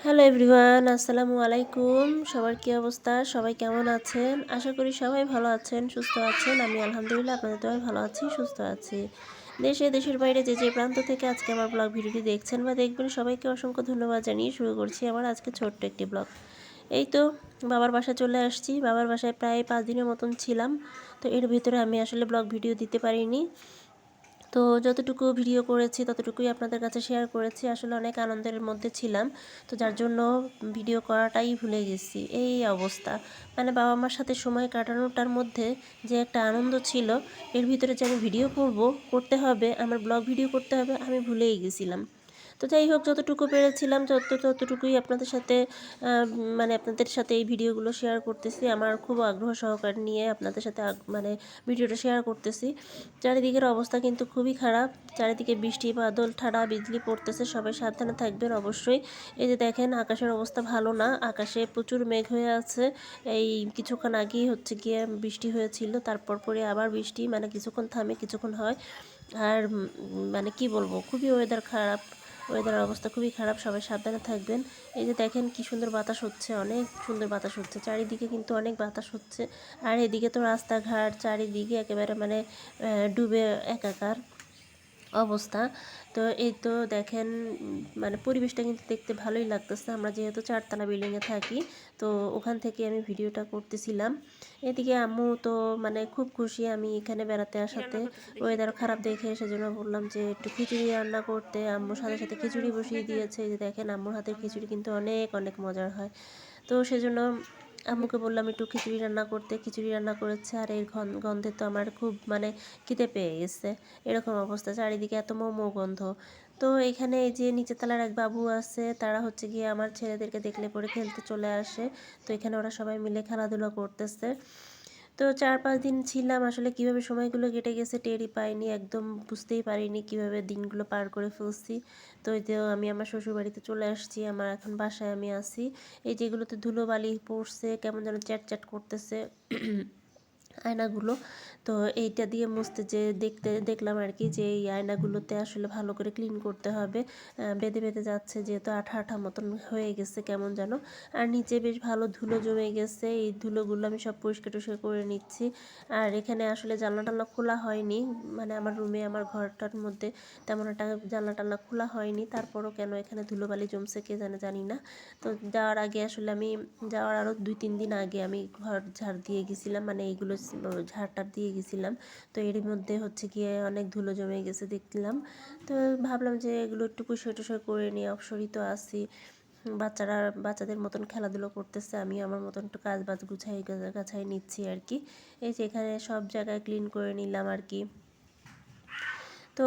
Hello everyone, আসসালামু আলাইকুম। সবার কী অবস্থা? সবাই কেমন আছেন? আশা করি সবাই ভালো আছেন, সুস্থ আছেন। আমি আলহামদুলিল্লাহ আপনাদের দোয়ায় ভালো আছি, সুস্থ আছি। দেশের বাইরে যে প্রান্ত থেকে আজকে আমার ব্লগ ভিডিওটি দেখছেন বা দেখবেন, সবাইকে অসংখ্য ধন্যবাদ জানিয়ে শুরু করছি আমার আজকে ছোট্ট একটি ব্লগ। এই তো বাবার বাসায় চলে আসছি। বাবার বাসায় প্রায় 5 দিনের মতন ছিলাম। তো এর ভিতরে আমি আসলে ব্লগ ভিডিও দিতে পারিনি। তো যতটুকু ভিডিও করেছি ততটুকুই আপনাদের কাছে শেয়ার করেছি। আসলে অনেক আনন্দের মধ্যে ছিলাম, তো যার জন্য ভিডিও করাটাই ভুলে গেছি। এই অবস্থা, মানে বাবা মার সাথে সময় কাটানোটার মধ্যে যে একটা আনন্দ ছিল, এর ভিতরে যে আমি ভিডিও করতে হবে, আমার ব্লগ ভিডিও করতে হবে, আমি ভুলেই গেছিলাম। তো যাই হোক, যতটুকু পেরেছিলাম ততটুকুই আপনাদের সাথে আপনাদের সাথে এই ভিডিওগুলো শেয়ার করতেছি। আমার খুব আগ্রহ সহকারে নিয়ে আপনাদের সাথে মানে ভিডিওটা শেয়ার করতেছি। চারিদিকের অবস্থা কিন্তু খুবই খারাপ। চারিদিকে বৃষ্টি বাদল ঠাড়া বিজলি পড়তেছে। সবাই সাবধানে থাকবেন অবশ্যই। এই যে দেখেন, আকাশের অবস্থা ভালো না। আকাশে প্রচুর মেঘ হয়ে আছে। এই কিছুক্ষণ আগেই হচ্ছে গিয়ে বৃষ্টি হয়েছিল, তারপর পরে আবার বৃষ্টি, মানে কিছুক্ষণ থামে কিছুক্ষণ হয়। আর মানে কি বলবো, খুবই ওয়েদার খারাপ। ওয়েদারের অবস্থা খুবই খারাপ, সবাই সাবধানে থাকবেন। এই যে দেখেন কি সুন্দর বাতাস হচ্ছে, অনেক সুন্দর বাতাস হচ্ছে চারিদিকে, কিন্তু অনেক বাতাস হচ্ছে। আর এদিকে তো রাস্তাঘাট চারিদিকে একেবারে মানে ডুবে একাকার অবস্থা। তো এই তো দেখেন, মানে পরিবেশটা কিন্তু দেখতে ভালোই লাগতেছে। আমরা যেহেতু 4তলা বিল্ডিংয়ে থাকি, তো ওখান থেকে আমি ভিডিওটা করতেছিলাম। এদিকে আম্মু তো মানে খুব খুশি আমি এখানে বেড়াতে আসাতে। ওয়েদার খারাপ দেখে সেজন্য বললাম যে একটু খিচুড়ি রান্না করতে। আম্মুর সাথে সাথে খিচুড়ি বসিয়ে দিয়েছে। এই যে দেখেন, আম্মুর হাতের খিচুড়ি কিন্তু অনেক অনেক মজার হয়। তো সেজন্য আম্মুকে বললাম একটু খিচুড়ি রান্না করতে। খিচুড়ি রান্না করেছে। আর এর গন্ধে তো আমার খুব মানে খিদে পেয়ে গেছে। এরকম অবস্থা, চারিদিকে এত মোমো গন্ধ। তো এখানে এই যে নিচের তলার এক বাবু আছে, তারা হচ্ছে গিয়ে আমার ছেলেদেরকে দেখলে পরে খেলতে চলে আসে। তো এখানে ওরা সবাই মিলে খেলাধুলা করতেছে। তো 4-5 দিন ছিলাম, আসলে কিভাবে সময়গুলো কেটে গেছে টেরই পাইনি, একদম বুঝতেই পারিনি কিভাবে দিনগুলো পার করে ফেলছি। তো এই যে আমি আমার শ্বশুরবাড়িতে চলে আসছি, আমার এখন বাসায় আমি আছি। এই যেগুলোতে ধুলোবালি পড়ছে, কেমন যেন চ্যাট চ্যাট করতেছে আয়নাগুলো। তো এইটা দিয়ে মুছতে যে দেখলাম আর কি, যে এই আয়নাগুলোতে আসলে ভালো করে ক্লিন করতে হবে। বেঁধে বেঁধে যাচ্ছে, যেহেতু আঠা আঠা মতন হয়ে গেছে কেমন যেন। আর নিচে বেশ ভালো ধুলো জমে গেছে, এই ধুলোগুলো আমি সব পরিষ্কার টরিষ্কার করে নিচ্ছি। আর এখানে আসলে জানলা টানলা খোলা হয়নি, মানে আমার রুমে আমার ঘরটার মধ্যে তেমন একটা জানলা টানলা খোলা হয়নি। তারপরও কেন এখানে ধুলোবালি জমছে কে জানি না। তো যাওয়ার আগে আসলে আমি যাওয়ার আরও 2-3 দিন আগে আমি ঘর ঝাড় দিয়ে গেছিলাম, মানে এইগুলো ঝাড়টার দিয়ে গেছিলাম। তো এর মধ্যে হচ্ছে গিয়ে অনেক ধুলো জমে গেছে দেখলাম। তো ভাবলাম যে এগুলো একটু পরিষ্কার টরিষ্কার করে নিই, অবসরই তো আসি। বাচ্চারা বাচ্চাদের মতন খেলাধুলো করতেছে, আমি আমার মতন একটু কাজ বাজ গাছাই নিচ্ছি আর কি। এই যে এখানে সব জায়গায় ক্লিন করে নিলাম আর কি। তো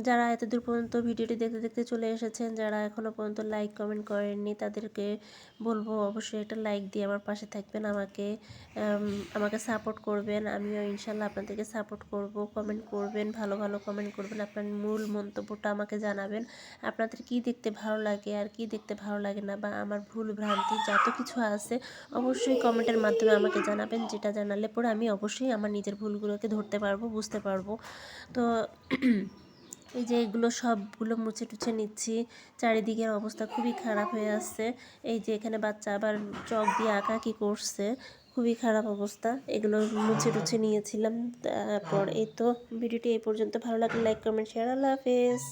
যারা এতদূর পর্যন্ত ভিডিওটি দেখতে দেখতে চলে এসেছেন, যারা এখনও পর্যন্ত লাইক কমেন্ট করেননি, তাদেরকে বলবো অবশ্যই একটা লাইক দিয়ে আমার পাশে থাকবেন, আমাকে সাপোর্ট করবেন। আমিও ইনশাল্লাহ আপনাদেরকে সাপোর্ট করব। কমেন্ট করবেন, ভালো ভালো কমেন্ট করবেন, আপনার মূল মন্তব্যটা আমাকে জানাবেন। আপনাদের কি দেখতে ভালো লাগে আর কি দেখতে ভালো লাগে না, বা আমার ভুল ভ্রান্তি যত কিছু আছে অবশ্যই কমেন্টের মাধ্যমে আমাকে জানাবেন। যেটা জানালে পরে আমি অবশ্যই আমার নিজের ভুলগুলোকে ধরতে পারবো, বুঝতে পারবো। তো এই যে এগুলো সবগুলো মুছে টুছে নিচ্ছি। চারিদিকের অবস্থা খুবই খারাপ হয়ে আসছে। এই যে এখানে বাচ্চা আবার চক দিয়ে আঁকাআঁকি করছে, খুবই খারাপ অবস্থা। এগুলো মুছে টুছে নিয়েছিলাম। তারপর এই তো ভিডিওটি এই পর্যন্ত। ভালো লাগলে লাইক কমেন্ট শেয়ার। আল্লাহ হাফেজ।